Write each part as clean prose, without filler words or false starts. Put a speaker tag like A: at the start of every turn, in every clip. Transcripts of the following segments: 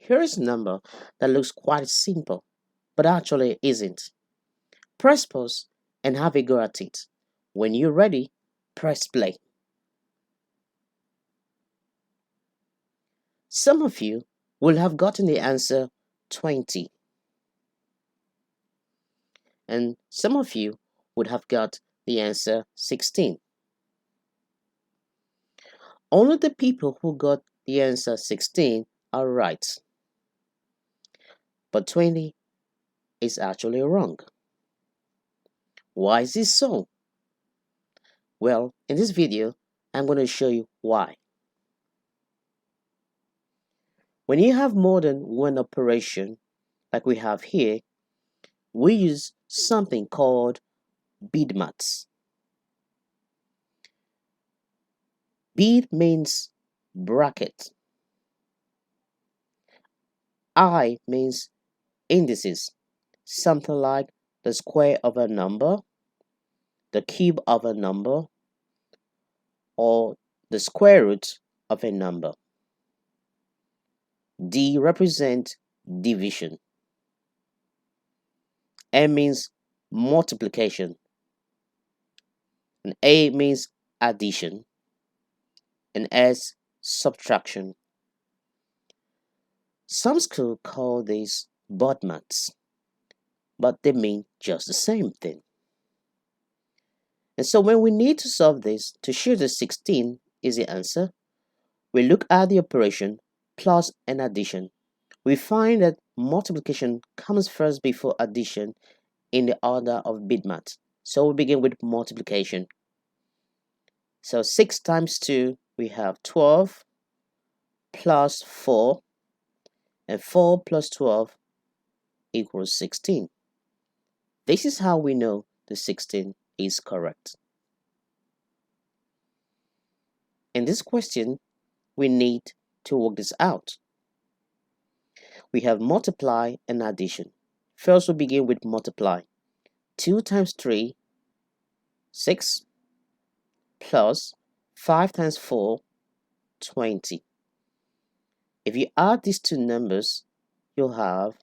A: Here is a number that looks quite simple, but actually isn't. Press pause and have a go at it. When you're ready, press play. Some of you will have gotten the answer 20, and some of you would have got the answer 16. Only the people who got the answer 16 are right, but 20 is actually wrong. Why is this so? Well, in this video, I'm going to show you why. When you have more than one operation, like we have here, we use something called Bidmas. Bid means bracket. I means indices, something like the square of a number, the cube of a number, or the square root of a number. D represents division. M means multiplication. And A means addition. And S, subtraction. Some schools call these Bidmas, but they mean just the same thing. And so when we need to solve this to show that 16 is the answer, we look at the operation plus and addition. We find that multiplication comes first before addition in the order of Bidmas. So we begin with multiplication. So 6 times 2, we have 12 plus 4, and 4 plus 12 equals 16. This is how we know the 16 is correct. In this question, we need to work this out. We have multiply and addition. First, we begin with multiply. 2 times 3, 6, plus 5 times 4, 20. If you add these two numbers, you'll have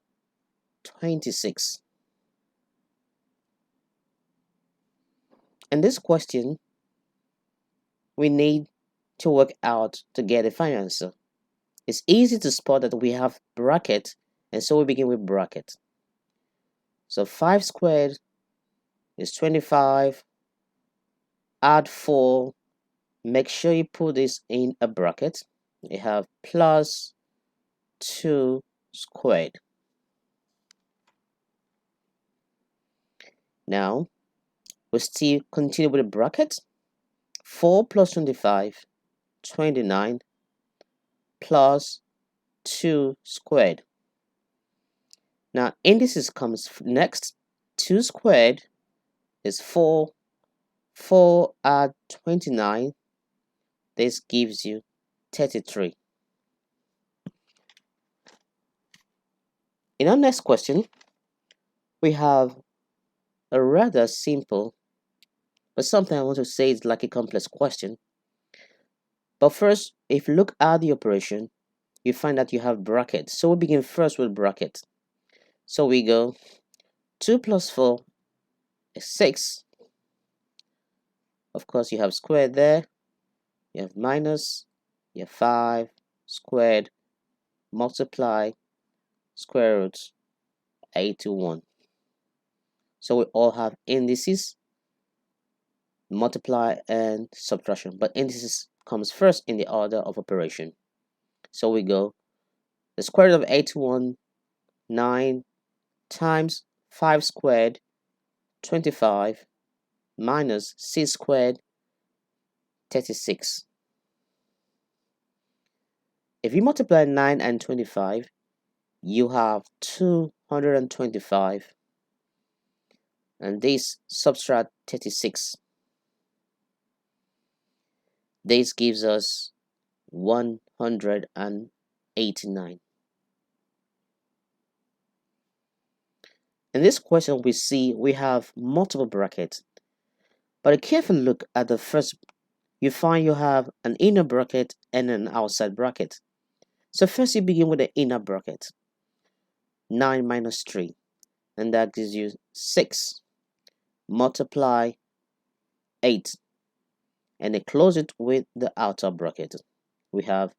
A: 26. In this question, we need to work out to get a final answer. It's easy to spot that we have bracket, and so we begin with bracket. So 5 squared is 25. Add 4. Make sure you put this in a bracket. You have plus 2 squared. Now, we still continue with the bracket. 4 plus 25, 29, plus 2 squared. Now, indices comes next. 2 squared is 4. 4 add 29. This gives you 33. In our next question, we have a rather simple, but something I want to say is like a complex question. But first, if you look at the operation, you find that you have brackets. So we begin first with bracket. So we go 2 plus 4 is 6. Of course, you have squared there. You have minus. You have 5 squared, multiply, square root, 81. So we all have indices, multiply and subtraction, but indices comes first in the order of operation. So we go the square root of 81, 9 times 5 squared, 25, minus 6 squared, 36. If you multiply 9 and 25, you have 225, and this subtract 36. This gives us 189. In this question, we see we have multiple brackets, but a careful look at the first, you find you have an inner bracket and an outside bracket. So first you begin with the inner bracket, 9 minus 3, and that gives you 6. Multiply 8, and then close it with the outer bracket. We have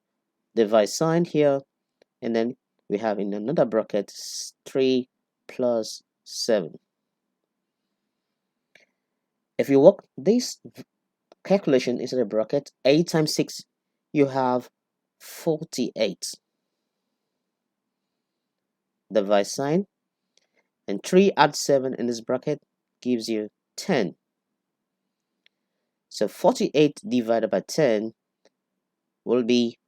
A: divide sign here, and then we have in another bracket 3 plus 7. If you work this calculation inside the bracket, 8 times 6, you have 48. Divide sign, and 3 add 7 in this bracket gives you 10. So 48 divided by 10 will be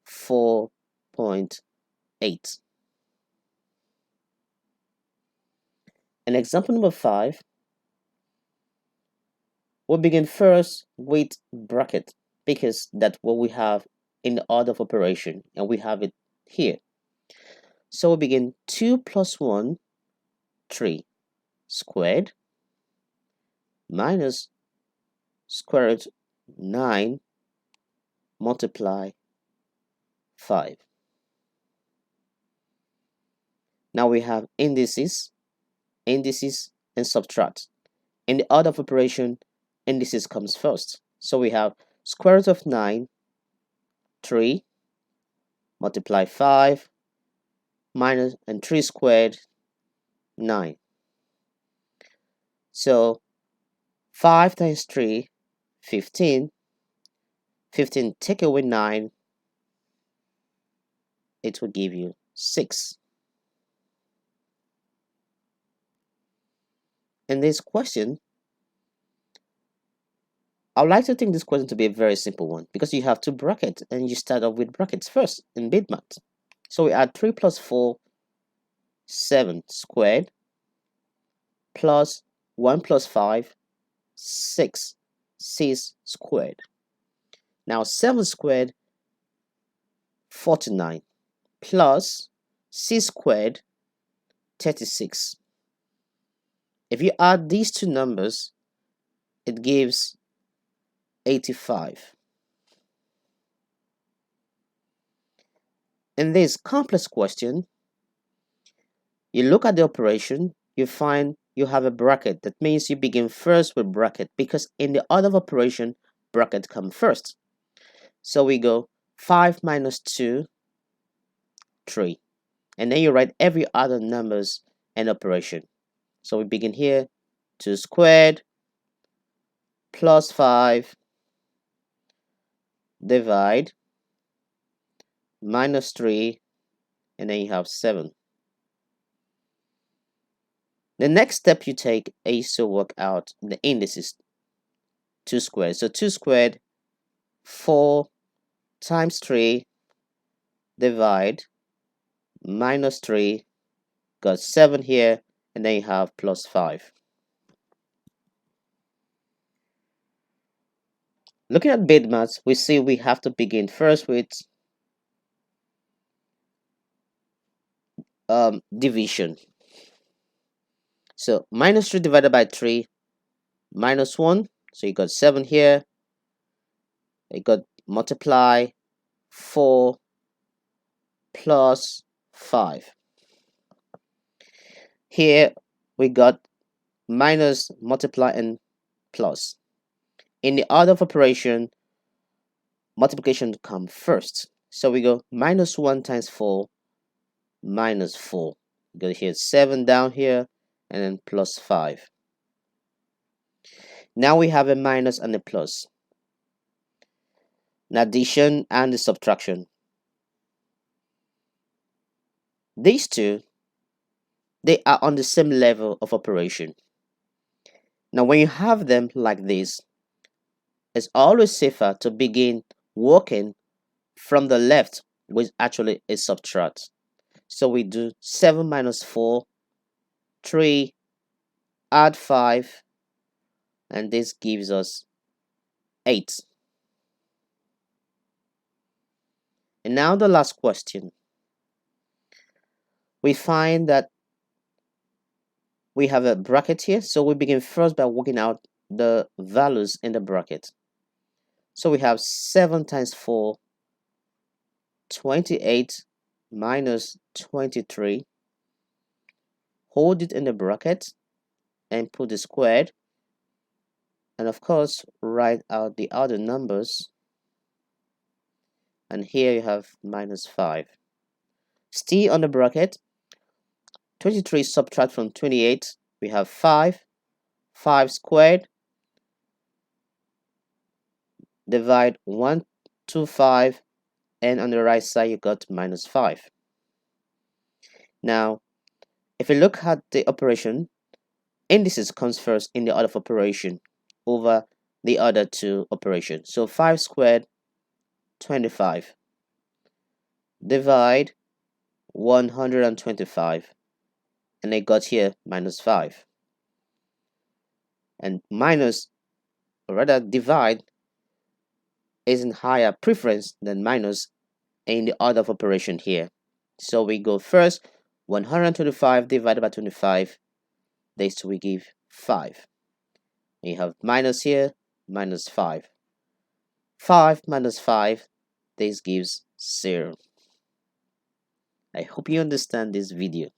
A: 4.8. And example number 5, we'll begin first with bracket because that's what we have in the order of operation, and we have it here. So we'll begin 2 plus 1, 3 squared, minus square root 9 multiply 5. Now we have indices, and subtract. In the order of operation, indices comes first. So we have square root of 9, 3, multiply 5, minus, and 3 squared, 9. So 5 times 3, 15. 15 take away 9, it will give you 6. In this question, I would like to think this question to be a very simple one because you have two brackets and you start off with brackets first in Bidmas. So we add 3 plus 4, 7 squared, plus 1 plus 5, 6, 6 squared. Now 7 squared, 49, plus 6 squared, 36. If you add these two numbers, it gives 85. In this complex question, you look at the operation, you find you have a bracket. That means you begin first with bracket because in the order of operation, bracket comes first. So we go 5 minus 2, 3. And then you write every other numbers and operation. So we begin here, 2 squared, plus 5, divide, minus 3, and then you have 7. The next step you take is to work out the indices. 2 squared. So 2 squared, 4 times 3, divide, minus 3, got 7 here, and then you have plus 5. Looking at Bidmas, we see we have to begin first with division. So minus 3 divided by 3, minus 1. So you got 7 here. You got multiply 4 plus 5. Here we got minus, multiply, and plus. In the order of operation, multiplication comes first. So we go minus 1 times 4, minus 4. You got here 7 down here, and then plus 5. Now we have a minus and a plus. An addition and the subtraction. These two, they are on the same level of operation. Now when you have them like this, it's always safer to begin working from the left, which actually is subtract. So we do 7 minus 4, 3, add 5, and this gives us 8. And now the last question. We find that we have a bracket here, so we begin first by working out the values in the bracket. So we have 7 times 4, 28 minus 23, hold it in the bracket and put the squared, and of course write out the other numbers, and here you have minus 5. Still on the bracket, 23 subtract from 28, we have 5, 5 squared, divide 125, and on the right side you got minus 5. Now, if you look at the operation, indices comes first in the order of operation over the other two operations. So 5 squared, 25. Divide 125. And I got here minus 5. And minus, or rather divide, is in higher preference than minus in the order of operation here. So we go first, 125 divided by 25, this we give 5. And you have minus here, minus 5. 5 minus 5, this gives 0. I hope you understand this video.